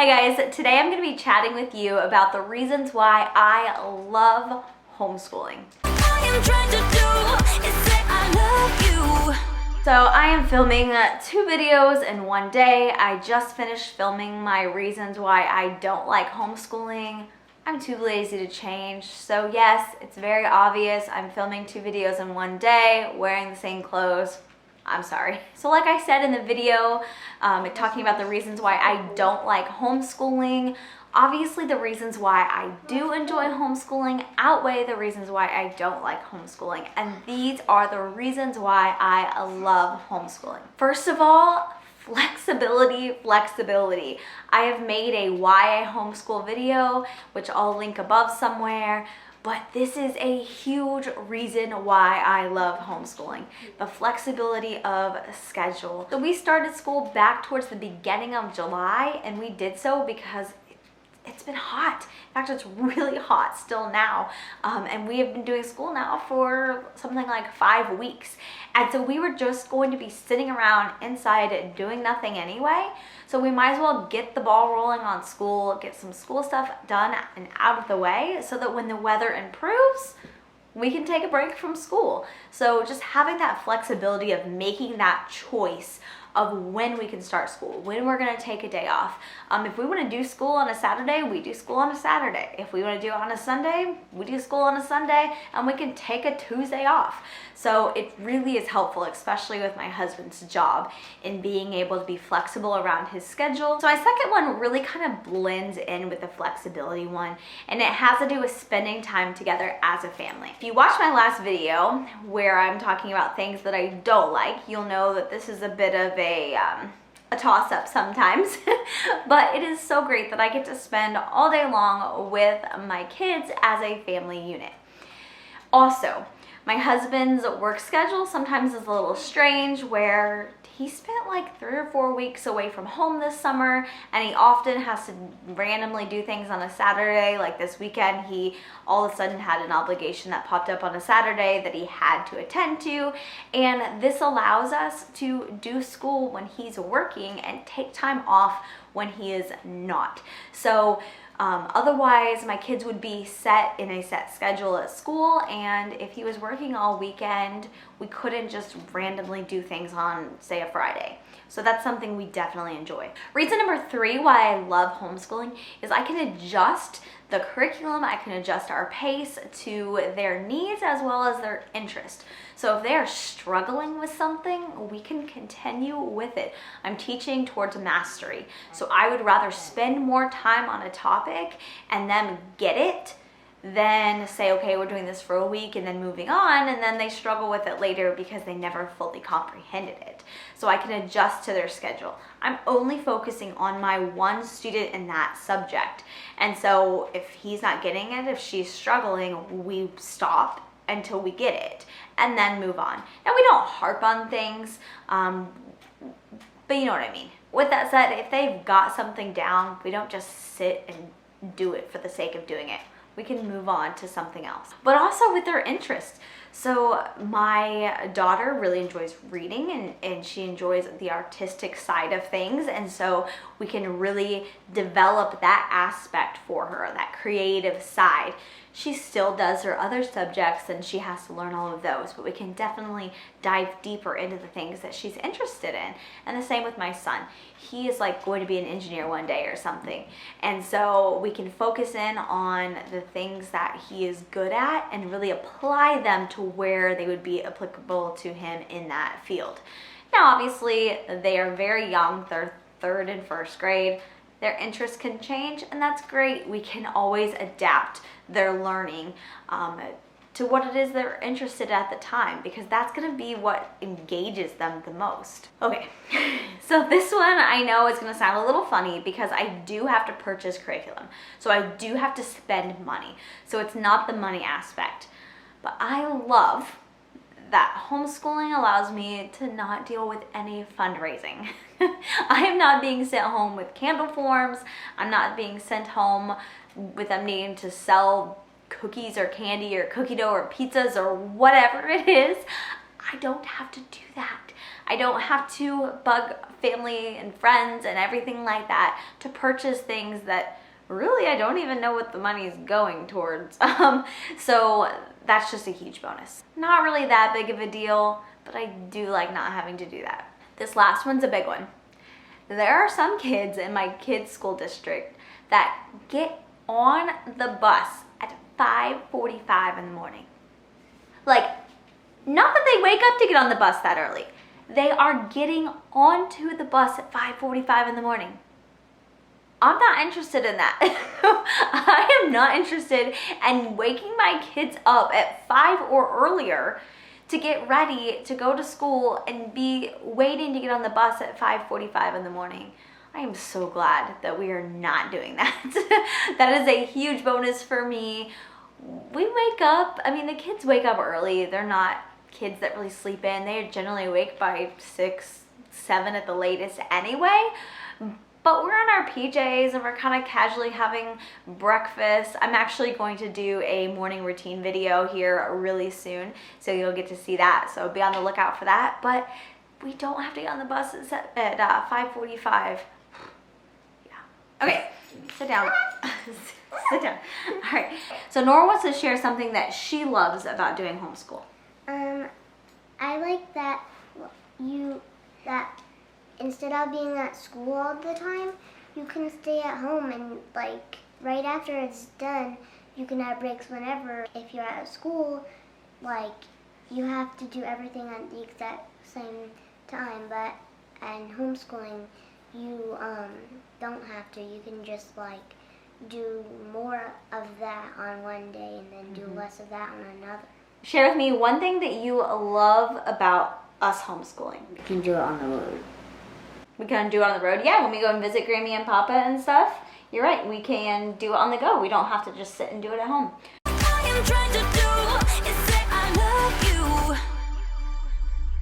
Hi guys, today I'm going to be chatting with you about the reasons why I love homeschooling. So I am filming 2 videos in one day. I just finished filming my reasons why I don't like homeschooling. I'm too lazy to change. So yes, it's very obvious. I'm filming 2 videos in one day, wearing the same clothes. I'm sorry. So like I said in the video, talking about the reasons why I don't like homeschooling, obviously the reasons why I do enjoy homeschooling outweigh the reasons why I don't like homeschooling. And these are the reasons why I love homeschooling. First of all, flexibility. I have made a why I homeschool video, which I'll link above somewhere. But this is a huge reason why I love homeschooling, the flexibility of schedule. So we started school back towards the beginning of July, and we did so because it's been hot. In fact, it's really hot still now. And we have been doing school now for something like 5 weeks. And so we were just going to be sitting around inside doing nothing anyway. So we might as well get the ball rolling on school, get some school stuff done and out of the way so that when the weather improves, we can take a break from school. So just having that flexibility of making that choice of when we can start school, when we're gonna take a day off. If we wanna do school on a Saturday, we do school on a Saturday. If we wanna do it on a Sunday, we do school on a Sunday, and we can take a Tuesday off. So it really is helpful, especially with my husband's job, in being able to be flexible around his schedule. So my second one really kind of blends in with the flexibility one, and it has to do with spending time together as a family. If you watched my last video where I'm talking about things that I don't like, you'll know that this is a bit of a toss-up sometimes. But it is so great that I get to spend all day long with my kids as a family unit. Also, my husband's work schedule sometimes is a little strange, where he spent like 3 or 4 weeks away from home this summer, and he often has to randomly do things on a Saturday. Like this weekend, he all of a sudden had an obligation that popped up on a Saturday that he had to attend to, and this allows us to do school when he's working and take time off when he is not. So otherwise, my kids would be set in a set schedule at school, and if he was working all weekend, we couldn't just randomly do things on, say, a Friday. So that's something we definitely enjoy. Reason number 3 why I love homeschooling is I can adjust the curriculum, I can adjust our pace to their needs as well as their interest. So if they are struggling with something, we can continue with it. I'm teaching towards mastery. So I would rather spend more time on a topic and then get it than say, okay, we're doing this for a week and then moving on, and then they struggle with it later because they never fully comprehended it. So I can adjust to their schedule. I'm only focusing on my one student in that subject. And so if he's not getting it, if she's struggling, we stop until we get it and then move on. Now, we don't harp on things, but you know what I mean. With that said, if they've got something down, we don't just sit and do it for the sake of doing it. We can move on to something else. But also with their interests. So my daughter really enjoys reading, and she enjoys the artistic side of things. And so we can really develop that aspect for her, that creative side. She still does her other subjects and she has to learn all of those, but we can definitely dive deeper into the things that she's interested in. And the same with my son. He is like going to be an engineer one day or something. And so we can focus in on the things that he is good at and really apply them to where they would be applicable to him in that field. Now, obviously, they are very young. They're 3rd and 1st grade. Their interests can change, and that's great. We can always adapt their learning to what it is they're interested in at the time, because that's gonna be what engages them the most. Okay, so this one I know is gonna sound a little funny because I do have to purchase curriculum. So I do have to spend money. So it's not the money aspect, but I love that homeschooling allows me to not deal with any fundraising. I am not being sent home with candle forms. I'm not being sent home with them needing to sell cookies or candy or cookie dough or pizzas or whatever it is. I don't have to do that. I don't have to bug family and friends and everything like that to purchase things that really I don't even know what the money is going towards. So that's just a huge bonus. Not really that big of a deal, but I do like not having to do that. This last one's a big one. There are some kids in my kids' school district that get on the bus at 5:45 in the morning. Like, not that they wake up to get on the bus that early. They are getting onto the bus at 5:45 in the morning. I'm not interested in that. I am not interested in waking my kids up at 5 or earlier to get ready to go to school and be waiting to get on the bus at 5:45 in the morning. I am so glad that we are not doing that. That is a huge bonus for me. We wake up, I mean, the kids wake up early. They're not kids that really sleep in. They generally wake by 6, 7 at the latest anyway. But we're in our PJs and we're kind of casually having breakfast. I'm actually going to do a morning routine video here really soon, so you'll get to see that. So be on the lookout for that. But we don't have to get on the bus at 5:45. Yeah. Okay, sit down. Sit down. All right. So Nora wants to share something that she loves about doing homeschool. I like that instead of being at school all the time, you can stay at home and like right after it's done, you can have breaks whenever. If you're at school, like you have to do everything at the exact same time, but in homeschooling, you don't have to. You can just like do more of that on one day and then do less of that on another. Share with me one thing that you love about us homeschooling. You can do it on the road. We can do it on the road. Yeah, when we go and visit Grammy and Papa and stuff, you're right. We can do it on the go. We don't have to just sit and do it at home.